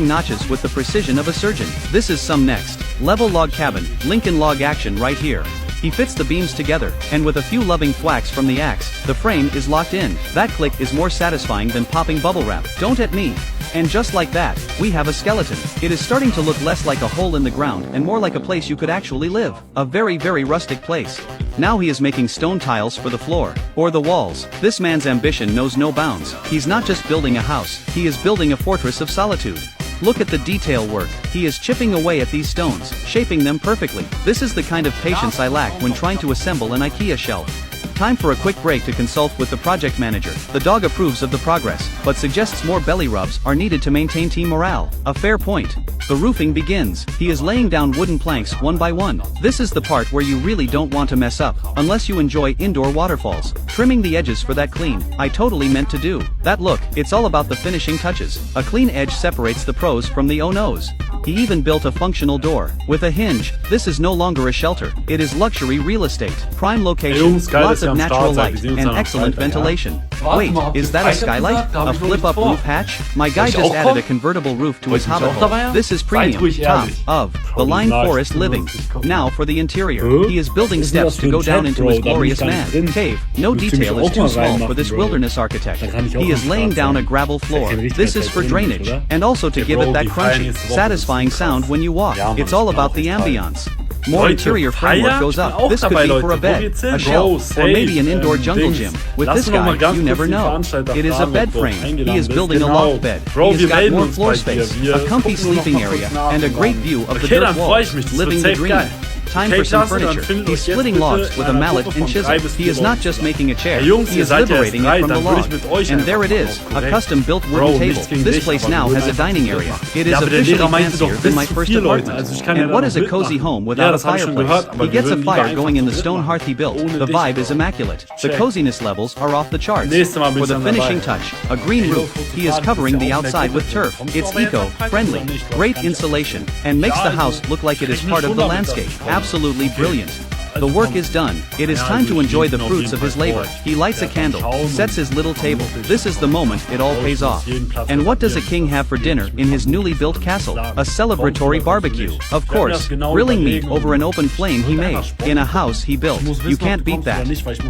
notches with the precision of a surgeon. This is some next level log cabin, Lincoln log action right here. He fits the beams together, and with a few loving thwacks from the axe, the frame is locked in. That click is more satisfying than popping bubble wrap. Don't at me. And just like that, we have a skeleton. It is starting to look less like a hole in the ground and more like a place you could actually live. A very rustic place. Now he is making stone tiles for the floor, or the walls. This man's ambition knows no bounds. He's not just building a house, he is building a fortress of solitude. Look at the detail work. He is chipping away at these stones, shaping them perfectly. This is the kind of patience I lack when trying to assemble an IKEA shelf. Time for a quick break to consult with the project manager. The dog approves of the progress, but suggests more belly rubs are needed to maintain team morale. A fair point. The roofing begins. He is laying down wooden planks one by one. This is the part where you really don't want to mess up, unless you enjoy indoor waterfalls. Trimming the edges for that clean, I totally meant to do. That look, it's all about the finishing touches. A clean edge separates the pros from the oh-no's. He even built a functional door. With a hinge, this is no longer a shelter, it is luxury real estate. Prime location, lots of natural light, and excellent ventilation. Wait, is that a skylight? A flip-up roof hatch? My guy just added a convertible roof to his hobbit hole. This is premium, top of the line forest living. Now for the interior. He is building steps to go down into his glorious man cave. No detail is too small for this wilderness architect. He is laying down a gravel floor. This is for drainage, and also to give it that crunchy, satisfying sound when you walk. It's all about the ambiance. More interior framework goes up. This could be for a bed, a shelf, or maybe an indoor jungle gym. With this guy, you never know. It is a bed frame. He is building a loft bed. He has got more floor space, a comfy sleeping area, and a great view of the dirt walls. Living the dream. Time for some furniture. He's splitting logs with a mallet and chisel. He is not just making a chair, he is liberating it from the log. And there it is, a custom-built wooden table. This place now has a dining area. It is officially fancier than my first apartment. And what is a cozy home without a fireplace? He gets a fire going in the stone hearth he built. The vibe is immaculate. The coziness levels are off the charts. For the finishing touch, a green roof. He is covering the outside with turf. It's eco-friendly, great insulation, and makes the house look like it is part of the landscape. Absolutely brilliant. The work is done. It is time to enjoy the fruits of his labor. He lights a candle, sets his little table. This is the moment it all pays off. And what does a king have for dinner in his newly built castle? A celebratory barbecue. Of course, grilling meat over an open flame he made, in a house he built. You can't beat that.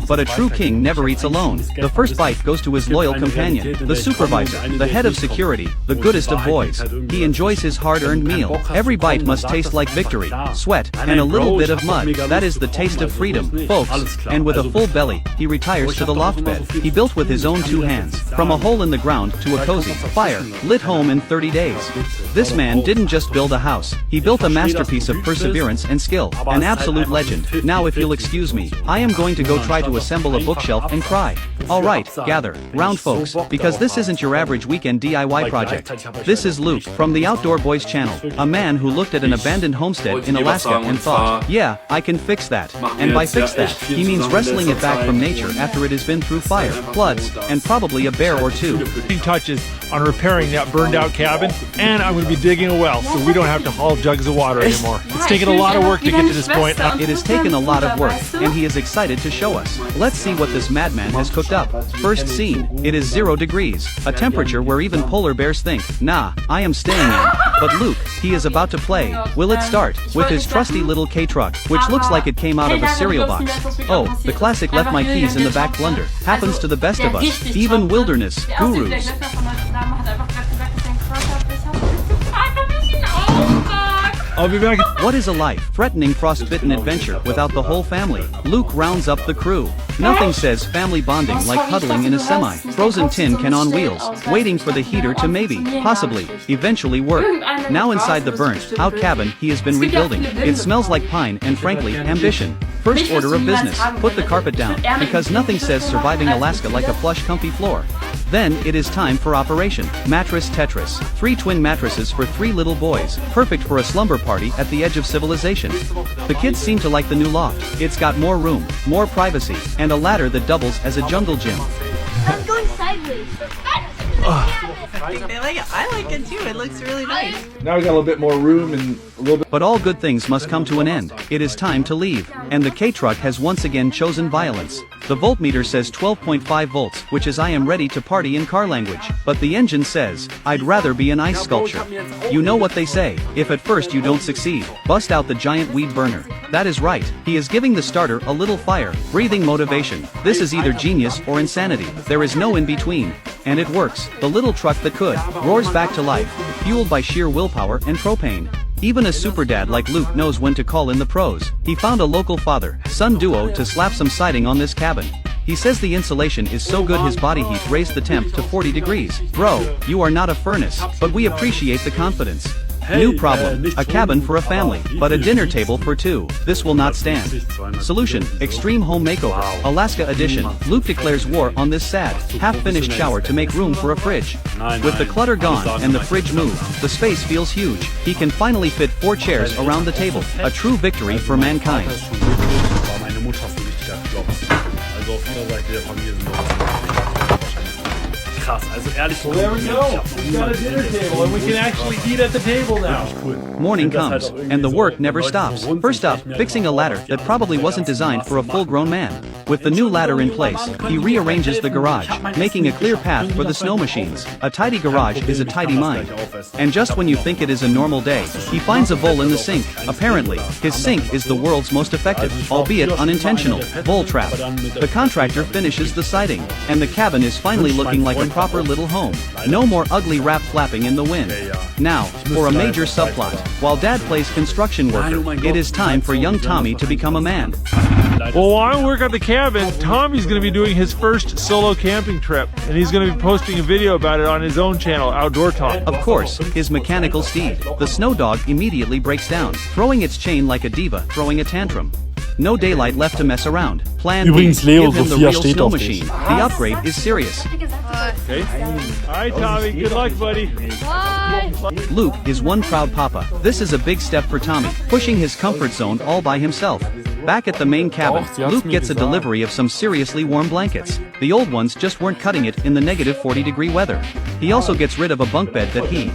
But a true king never eats alone. The first bite goes to his loyal companion, the supervisor, the head of security, the goodest of boys. He enjoys his hard-earned meal. Every bite must taste like victory, sweat, and a little bit of mud. That is the taste of freedom, folks. And with a full belly, he retires to the loft bed he built with his own two hands. From a hole in the ground to a cozy, fire-lit home in 30 days. This man didn't just build a house, he built a masterpiece of perseverance and skill. An absolute legend. Now if you'll excuse me, I am going to go try to assemble a bookshelf and cry. Alright, gather round folks, because this isn't your average weekend DIY project. This is Luke, from the Outdoor Boys channel, a man who looked at an abandoned homestead in Alaska and thought, yeah, I can fix that. And by fix that, he means wrestling it back from nature after it has been through fire, floods, and probably a bear or two. Touches on repairing that burned out cabin, and I'm going to be digging a well so we don't have to haul jugs of water anymore. It's taken a lot of work to get to this point. It has taken a lot of work, and he is excited to show us. Let's see what this madman has cooked up. First scene, it is 0 degrees, a temperature where even polar bears think, nah, I am staying in. But Luke, he is about to play. Will it start? With his trusty little K-truck, which looks like it came out of a cereal box. Oh, the classic left my keys in the back blunder. Happens to the best of us, even wilderness gurus. I'll be back. What is a life-threatening frostbitten adventure without the whole family? Luke rounds up the crew. Nothing says family bonding like huddling in a semi. Frozen tin can on wheels, waiting for the heater to maybe, possibly, eventually work. Now inside the burnt-out cabin he has been rebuilding. It smells like pine and frankly, ambition. First order of business, put the carpet down, because nothing says surviving Alaska like a plush comfy floor. Then it is time for operation. Mattress Tetris. 3 twin mattresses for 3 little boys, perfect for a slumber party at the edge of civilization. The kids seem to like the new loft. It's got more room, more privacy, and a ladder that doubles as a jungle gym. I'm going sideways. I think they like it. I like it too. It looks really nice. Now we got a little bit more room and a little bit. But all good things must come to an end. It is time to leave. And the K-Truck has once again chosen violence. The voltmeter says 12.5 volts, which is I am ready to party in car language. But the engine says, I'd rather be an ice sculpture. You know what they say, if at first you don't succeed, bust out the giant weed burner. That is right, he is giving the starter a little fire, breathing motivation. This is either genius or insanity. There is no in between. And it works. The little truck that could, roars back to life, fueled by sheer willpower and propane. Even a super dad like Luke knows when to call in the pros. He found a local father-son duo to slap some siding on this cabin. He says the insulation is so good his body heat raised the temp to 40 degrees. Bro, you are not a furnace, but we appreciate the confidence. New problem, a cabin for a family, but a dinner table for two. This will not stand. Solution, extreme home makeover, Alaska edition. Luke declares war on this sad, half-finished shower to make room for a fridge. With the clutter gone and the fridge moved, the space feels huge. He can finally fit 4 chairs around the table. A true victory for mankind. So there we go. We've got a dinner table and we can actually eat at the table now. Morning comes, and the work never stops. First up, fixing a ladder that probably wasn't designed for a full-grown man. With the new ladder in place, he rearranges the garage, making a clear path for the snow machines. A tidy garage is a tidy mind. And just when you think it is a normal day, he finds a vole in the sink. Apparently, his sink is the world's most effective, albeit unintentional, vole trap. The contractor finishes the siding, and the cabin is finally looking like a proper little home. No more ugly wrap flapping in the wind. Now, for a major subplot, while Dad plays construction worker, it is time for young Tommy to become a man. Well, while I work at the cabin, Tommy's going to be doing his first solo camping trip, and he's going to be posting a video about it on his own channel, Outdoor Tom. Of course, his mechanical steed, the snow dog, immediately breaks down, throwing its chain like a diva throwing a tantrum. No daylight left to mess around. Plan B, Übrigens, Leo, give him the Sophia real steht snow auf machine. dich. The upgrade is serious. Okay. All right, Tommy. Good luck, buddy. Luke is one proud papa. This is a big step for Tommy, pushing his comfort zone all by himself. Back at the main cabin, Luke gets a delivery of some seriously warm blankets. The old ones just weren't cutting it in the negative 40-degree weather. He also gets rid of a bunk bed that he,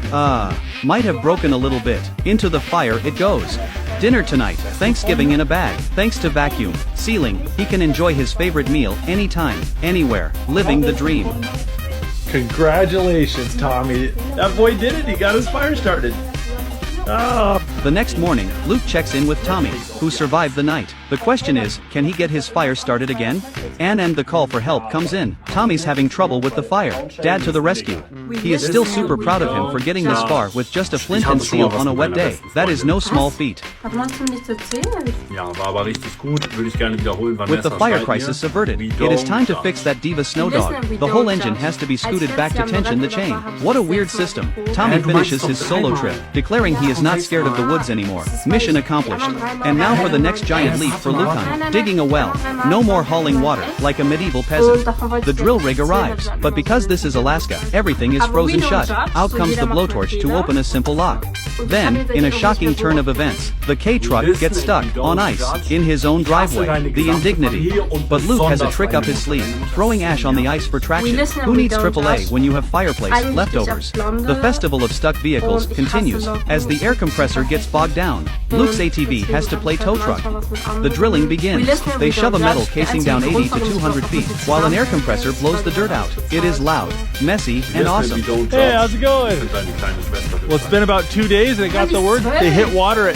might have broken a little bit. Into the fire it goes. Dinner tonight, Thanksgiving in a bag. Thanks to vacuum, sealing, he can enjoy his favorite meal anytime, anywhere, living the dream. Congratulations, Tommy. That boy did it. He got his fire started. Oh. The next morning, Luke checks in with Tommy, who survived the night. The question is, can he get his fire started again? And the call for help comes in. Tommy's having trouble with the fire. Dad to the rescue. He is still super proud of him for getting this far with just a flint and steel on a wet day. That is no small feat. Was machst du mir nicht erzählen? Ja, war aber richtig gut. Würde ich gerne wiederholen. Wann With the erst fire seid crisis ihr? averted, We it is time to don't fix that diva snow dog. The whole engine has to be scooted back to tension the chain. What a weird system. Tommy finishes his solo trip, declaring he is not scared of the woods anymore. Mission accomplished. And now for the next giant leap for Lucan. Digging a well. No more hauling water, like a medieval peasant. The drill rig arrives, but because this is Alaska, everything is frozen shut. Out comes the blowtorch to open a simple lock. Then, in a shocking turn of events, the K-Truck gets stuck on ice in his own driveway. The indignity. But Luke has a trick up his sleeve, throwing ash on the ice for traction. Who needs AAA when you have fireplace leftovers? The festival of stuck vehicles continues as the air compressor gets bogged down. Luke's ATV has to play tow truck. The drilling begins. They shove a metal casing down 80 to 200 feet, while an air compressor blows the dirt out. It is loud, messy, and awesome. Hey, how's it going? Well, it's been about 2 days and I got the word. They hit water at